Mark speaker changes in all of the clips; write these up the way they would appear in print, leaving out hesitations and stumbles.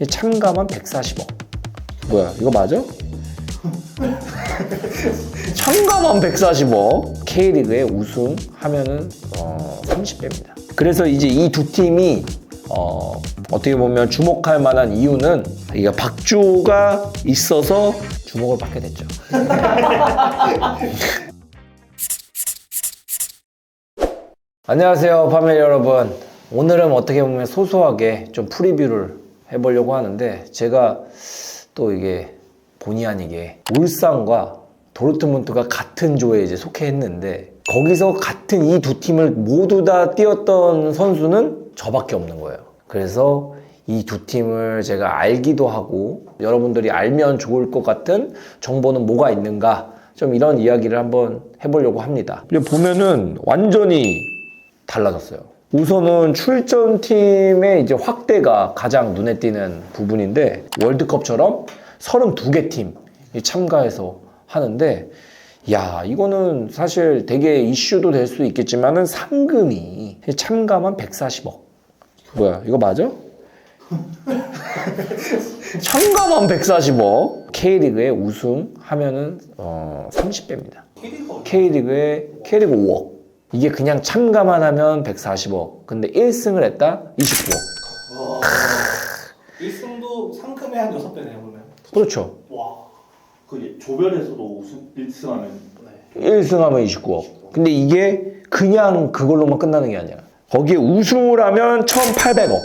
Speaker 1: 참가만 140억. 뭐야, 이거 맞아? 참가만 140억. K리그에 우승하면은 30배입니다. 그래서 이제 이 두 팀이 어떻게 보면 주목할 만한 이유는 이게 박주호가 있어서 주목을 받게 됐죠. 안녕하세요, 파밀리 여러분. 오늘은 어떻게 보면 소소하게 좀 프리뷰를 해보려고 하는데, 제가 또 이게 본의 아니게 울산과 도르트문트가 같은 조에 이제 속해 했는데, 거기서 같은 이 두 팀을 모두 다 뛰었던 선수는 저밖에 없는 거예요. 그래서 이 두 팀을 제가 알기도 하고 여러분들이 알면 좋을 것 같은 정보는 뭐가 있는가, 좀 이런 이야기를 한번 해보려고 합니다. 보면은 완전히 달라졌어요. 우선은 출전팀의 이제 확대가 가장 눈에 띄는 부분인데, 월드컵처럼 32개 팀이 참가해서 하는데, 야, 이거는 사실 되게 이슈도 될 수 있겠지만은 상금이 참가만 140억. 뭐야, 이거 맞아? 참가만 140억. K리그에 우승하면은 30배입니다. K리그 5억. 이게 그냥 참가만 하면 140억. 근데 1승을 했다? 29억.
Speaker 2: 1승도 상금의 한 6배네요, 그러면.
Speaker 1: 그렇죠.
Speaker 2: 와.
Speaker 3: 그 조별에서도 1승하면
Speaker 1: 1승하면 29억. 근데 이게 그냥 그걸로만 끝나는 게 아니야. 거기에 우승을 하면 1,800억.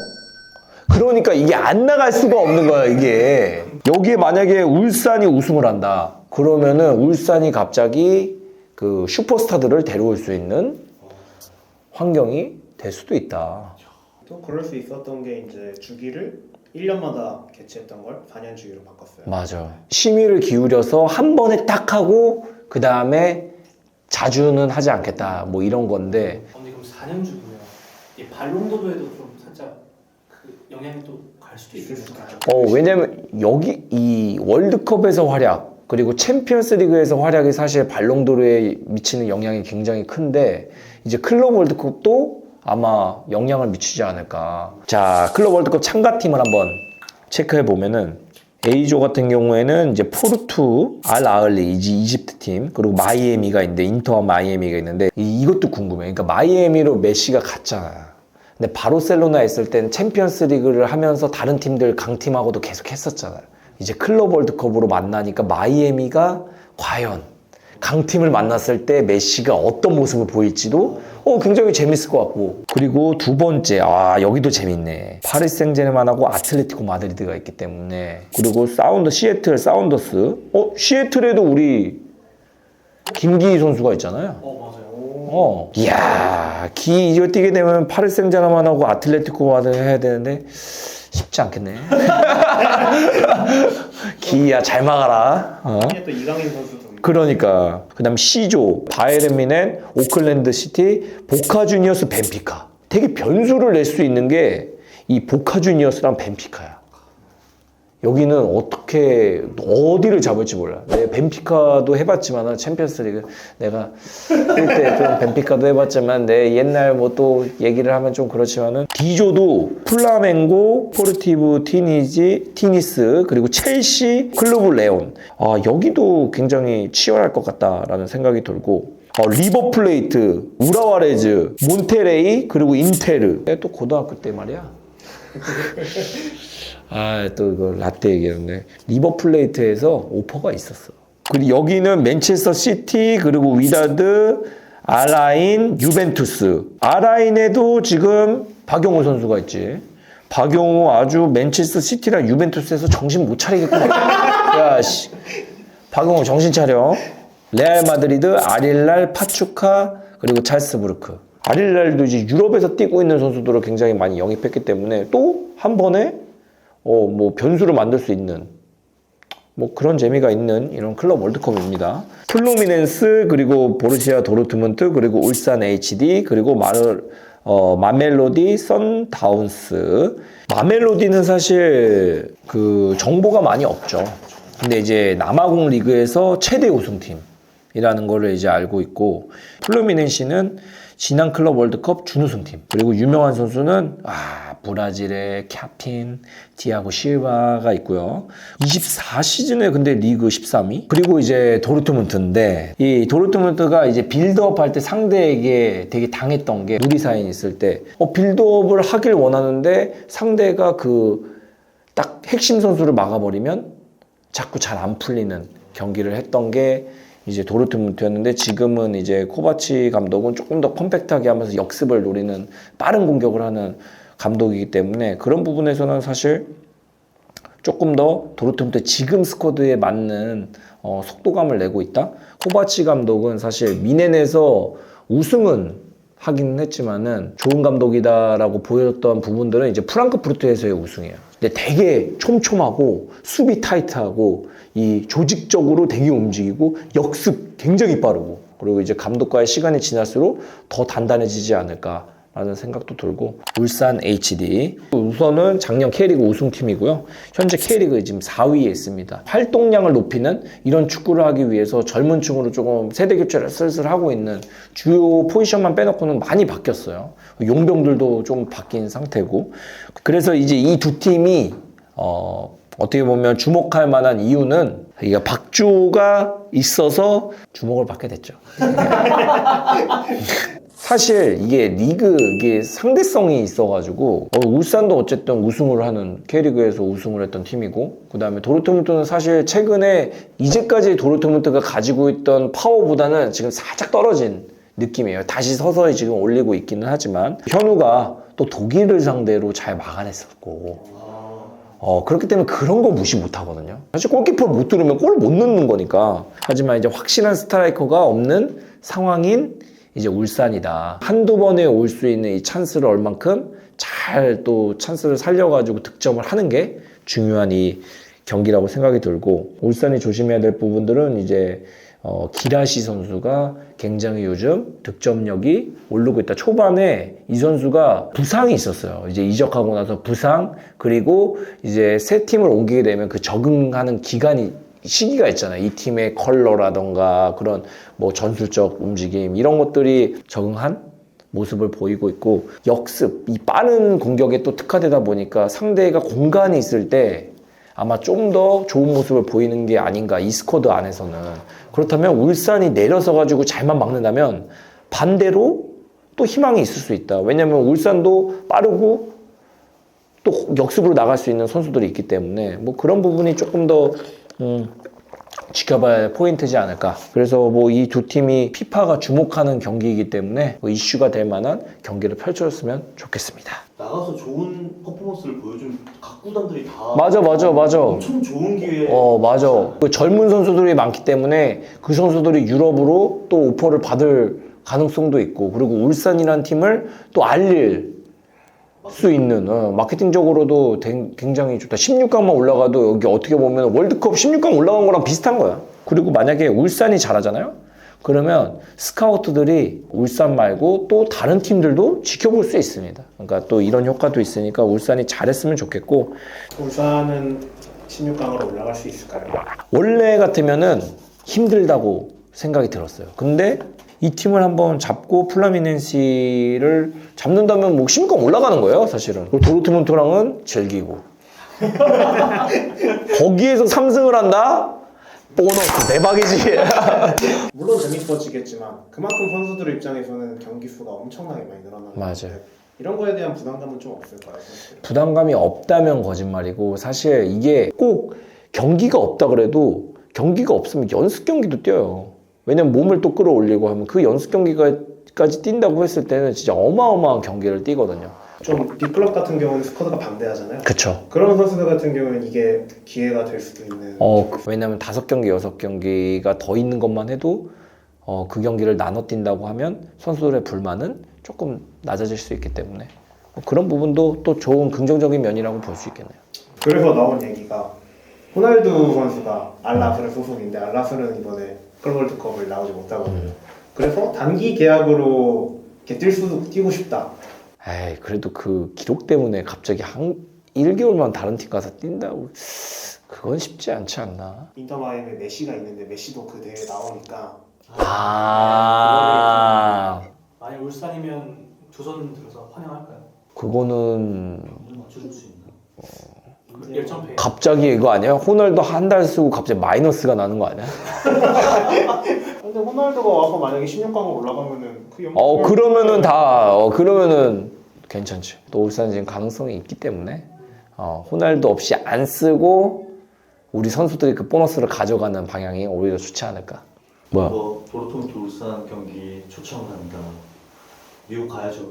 Speaker 1: 그러니까 이게 안 나갈 수가 없는 거야, 이게. 여기에 만약에 울산이 우승을 한다. 그러면은 울산이 갑자기 그 슈퍼스타들을 데려올 수 있는 환경이 될 수도 있다.
Speaker 4: 또 그럴 수 있었던 게 이제 주기를 1년마다 개최했던 걸 4년 주기로 바꿨어요.
Speaker 1: 맞아. 심의를 기울여서 한 번에 딱 하고 그 다음에 자주는 하지 않겠다. 뭐 이런 건데.
Speaker 2: 근데 그럼 4년 주기면 이 발롱도르에도 좀 살짝 그 영향이 또 갈 수도 있을까요?
Speaker 1: 왜냐면 여기 이 월드컵에서 활약, 그리고 챔피언스 리그에서 활약이 사실 발롱도르에 미치는 영향이 굉장히 큰데, 이제 클럽 월드컵도 아마 영향을 미치지 않을까. 자, 클럽 월드컵 참가팀을 한번 체크해 보면은, A조 같은 경우에는 이제 포르투, 알 아흘리, 이집트 팀, 그리고 마이애미가 있는데, 인터와 마이애미가 있는데, 이것도 궁금해. 그러니까 마이애미로 메시가 갔잖아. 근데 바르셀로나에 있을 땐 챔피언스 리그를 하면서 다른 팀들 강팀하고도 계속 했었잖아요. 이제 클럽 월드컵으로 만나니까 마이애미가 과연 강팀을 만났을 때 메시가 어떤 모습을 보일지도 굉장히 재밌을 것 같고. 그리고 두 번째, 여기도 재밌네. 파리 생제르맹하고 아틀레티코 마드리드가 있기 때문에. 그리고 시애틀 사운더스. 시애틀에도 우리 김기희 선수가 있잖아요.
Speaker 2: 맞아요.
Speaker 1: 이야, 이거 뛰게 되면 파리 생제르맹하고 아틀레티코 마드리드 해야 되는데 쉽지 않겠네. 기야, 잘 막아라.
Speaker 4: 이게 또 이강인 선수도
Speaker 1: 그러니까. 그 다음 C조, 바이에른 뮌헨, 오클랜드 시티, 보카 주니어스, 벤피카. 되게 변수를 낼 수 있는 게 이 보카 주니어스랑 벤피카야. 여기는 어디를 잡을지 몰라. 내가 벤피카도 해봤지만, 챔피언스 리그 내가 그때 좀 벤피카도 해봤지만, 내 옛날 뭐 또 얘기를 하면 좀 그렇지만은, D조도 플라멩고, 포르티브 티니스, 그리고 첼시, 클루브 레온. 여기도 굉장히 치열할 것 같다라는 생각이 들고, 리버플레이트, 우라와레즈, 몬테레이, 그리고 인테르. 내가 또 고등학교 때 말이야. 또 이거 라떼 얘기했는데, 리버플레이트에서 오퍼가 있었어. 그리고 여기는 맨체스터 시티, 그리고 위다드, 아라인, 유벤투스. 아라인에도 지금 박용호 선수가 있지. 박용호 아주 맨체스터 시티랑 유벤투스에서 정신 못 차리겠구나. 야, 씨. 박용호 정신 차려. 레알 마드리드, 아릴랄, 파추카, 그리고 찰스부르크. 아릴랄도 이제 유럽에서 뛰고 있는 선수들을 굉장히 많이 영입했기 때문에 또 한 번에 뭐 변수를 만들 수 있는 뭐 그런 재미가 있는 이런 클럽 월드컵입니다. 플루미넨스, 그리고 보르시아 도르트문트, 그리고 울산 HD, 그리고 마멜로디 선다운스. 마멜로디는 사실 그 정보가 많이 없죠. 근데 이제 남아공 리그에서 최대 우승팀이라는 거를 이제 알고 있고, 플루미넨시는 지난 클럽 월드컵 준우승팀. 그리고 유명한 선수는 브라질의 캬틴, 디아고 실바가 있고요. 24시즌에 근데 리그 13위. 그리고 이제 도르트문트인데 이 도르트문트가 이제 빌드업 할 때 상대에게 되게 당했던 게 누리사인 있을 때 빌드업을 하길 원하는데 상대가 그 딱 핵심 선수를 막아버리면 자꾸 잘 안 풀리는 경기를 했던 게 이제 도르트문트였는데 지금은 이제 코바치 감독은 조금 더 컴팩트하게 하면서 역습을 노리는 빠른 공격을 하는 감독이기 때문에 그런 부분에서는 사실 조금 더 도르트문트 지금 스쿼드에 맞는 속도감을 내고 있다. 코바치 감독은 사실 미넨에서 우승은 하긴 했지만은 좋은 감독이다라고 보였던 부분들은 이제 프랑크푸르트에서의 우승이에요. 근데 되게 촘촘하고 수비 타이트하고 이 조직적으로 되게 움직이고 역습 굉장히 빠르고 그리고 이제 감독과의 시간이 지날수록 더 단단해지지 않을까라는 생각도 들고 울산 HD 우선은 작년 K리그 우승팀이고요. 현재 K리그 지금 4위에 있습니다. 활동량을 높이는 이런 축구를 하기 위해서 젊은 층으로 조금 세대 교체를 슬슬 하고 있는 주요 포지션만 빼놓고는 많이 바뀌었어요. 용병들도 좀 바뀐 상태고 그래서 이제 이 두 팀이 어떻게 보면 주목할 만한 이유는 이게 박주호가 있어서 주목을 받게 됐죠. 사실 이게 이게 상대성이 있어가지고 울산도 어쨌든 우승을 하는 K리그에서 우승을 했던 팀이고 그 다음에 도르트문트는 사실 최근에 이제까지 도르트문트가 가지고 있던 파워보다는 지금 살짝 떨어진 느낌이에요. 다시 서서히 지금 올리고 있기는 하지만 현우가 또 독일을 상대로 잘 막아냈었고 그렇기 때문에 그런 거 무시 못 하거든요. 사실 골키퍼를 못 뚫으면 골을 못 넣는 거니까. 하지만 이제 확실한 스트라이커가 없는 상황인 이제 울산이다. 한두 번에 올 수 있는 이 찬스를 얼만큼 잘 또 찬스를 살려가지고 득점을 하는 게 중요한 이 경기라고 생각이 들고 울산이 조심해야 될 부분들은 이제 기라시 선수가 굉장히 요즘 득점력이 오르고 있다. 초반에 이 선수가 부상이 있었어요. 이제 이적하고 나서 부상 그리고 이제 새 팀을 옮기게 되면 그 적응하는 시기가 있잖아요. 이 팀의 컬러라던가 그런 뭐 전술적 움직임 이런 것들이 적응한 모습을 보이고 있고 역습, 이 빠른 공격에 또 특화되다 보니까 상대가 공간이 있을 때 아마 좀 더 좋은 모습을 보이는 게 아닌가 이 스쿼드 안에서는. 그렇다면 울산이 내려서 가지고 잘만 막는다면 반대로 또 희망이 있을 수 있다. 왜냐면 울산도 빠르고 또 역습으로 나갈 수 있는 선수들이 있기 때문에 뭐 그런 부분이 조금 더 지켜봐야 할 포인트지 않을까. 그래서 뭐 이 두 팀이 피파가 주목하는 경기이기 때문에 뭐 이슈가 될 만한 경기를 펼쳐줬으면 좋겠습니다.
Speaker 3: 나가서 좋은 퍼포먼스를 보여준 각 구단들이 다
Speaker 1: 맞아.
Speaker 3: 엄청 좋은 기회에
Speaker 1: 맞아. 그 젊은 선수들이 많기 때문에 그 선수들이 유럽으로 또 오퍼를 받을 가능성도 있고 그리고 울산이라는 팀을 또 알릴 수 있는 마케팅적으로도 굉장히 좋다. 16강만 올라가도 여기 어떻게 보면 월드컵 16강 올라간 거랑 비슷한 거야. 그리고 만약에 울산이 잘하잖아요? 그러면 스카우트들이 울산 말고 또 다른 팀들도 지켜볼 수 있습니다. 그러니까 또 이런 효과도 있으니까 울산이 잘했으면 좋겠고
Speaker 4: 울산은 16강으로 올라갈 수 있을까요?
Speaker 1: 원래 같으면은 힘들다고 생각이 들었어요. 근데 이 팀을 한번 잡고 플라미넨시를 잡는다면 뭐 16강 올라가는 거예요, 사실은. 그리고 도르트문트랑은 즐기고. 거기에서 3승을 한다? 보너스 대박이지.
Speaker 4: 물론 재밌어지겠지만 그만큼 선수들 입장에서는 경기 수가 엄청나게 많이 늘어나는
Speaker 1: 맞아요.
Speaker 4: 이런 거에 대한 부담감은 좀 없을까요? 선수들은?
Speaker 1: 부담감이 없다면 거짓말이고 사실 이게 꼭 경기가 없다 그래도 경기가 없으면 연습 경기도 뛰어요. 왜냐면 몸을 또 끌어올리고 하면 그 연습 경기까지 뛴다고 했을 때는 진짜 어마어마한 경기를 뛰거든요.
Speaker 4: 좀 빅클럽 같은 경우는 스쿼드가 방대하잖아요.
Speaker 1: 그쵸.
Speaker 4: 그런 선수들 같은 경우는 이게 기회가 될 수도 있는.
Speaker 1: 왜냐면 5경기, 6경기가 더 있는 것만 해도 그 경기를 나눠 뛴다고 하면 선수들의 불만은 조금 낮아질 수 있기 때문에 그런 부분도 또 좋은 긍정적인 면이라고 볼 수 있겠네요.
Speaker 4: 그래서 나온 얘기가 호날두 선수가 알라스르 소속인데 알라스르는 이번에 클월드컵을 나오지 못하거든요. 그래서 단기 계약으로 이렇게 뛰고 싶다.
Speaker 1: 에이, 그래도 그 기록 때문에 갑자기 1개월만 다른 팀 가서 뛴다고 그건 쉽지 않지 않나.
Speaker 4: 인터 마이애미에 메시가 있는데 메시도 그 대회에 나오니까
Speaker 2: 만약 울산이면 두 손 들어서 환영할까요?
Speaker 1: 그거는
Speaker 3: 맞춰줄 수 있나?
Speaker 2: 그 열정페이.
Speaker 1: 갑자기 이거 아니야? 호날두 한 달 쓰고 갑자기 마이너스가 나는 거 아니야?
Speaker 4: 근데 호날두가 와서 만약에 16강으로 올라가면은 그 영광을
Speaker 1: 그러면은 그러면은 괜찮지. 또 울산은 지금 가능성이 있기 때문에 호날두 없이 안 쓰고 우리 선수들이 그 보너스를 가져가는 방향이 오히려 좋지 않을까. 뭐야?
Speaker 3: 뭐 도르트문트 울산 경기 초청한다. 미국 가야죠.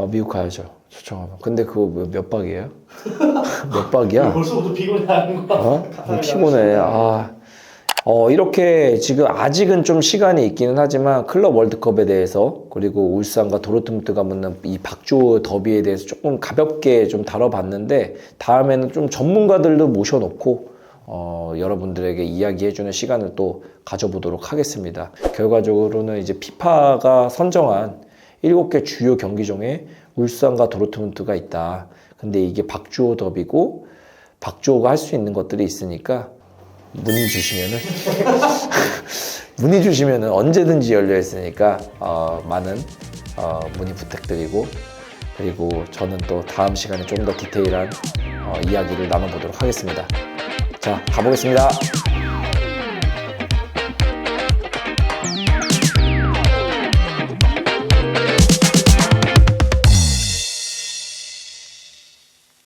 Speaker 1: 미국 가야죠. 초청하면. 근데 그거 몇 박이에요? 몇 박이야?
Speaker 3: 벌써부터 피곤해하는 거.
Speaker 1: 피곤해. 이렇게 지금 아직은 좀 시간이 있기는 하지만 클럽 월드컵에 대해서 그리고 울산과 도르트문트가 붙는 이 박주호 더비에 대해서 조금 가볍게 좀 다뤄봤는데 다음에는 좀 전문가들도 모셔놓고 여러분들에게 이야기해주는 시간을 또 가져보도록 하겠습니다. 결과적으로는 이제 피파가 선정한 7개 주요 경기 중에 울산과 도르트문트가 있다. 근데 이게 박주호 더비고 박주호가 할 수 있는 것들이 있으니까 문의 주시면은 언제든지 열려 있으니까 많은 문의 부탁드리고 그리고 저는 또 다음 시간에 좀 더 디테일한 이야기를 나눠보도록 하겠습니다. 자, 가보겠습니다.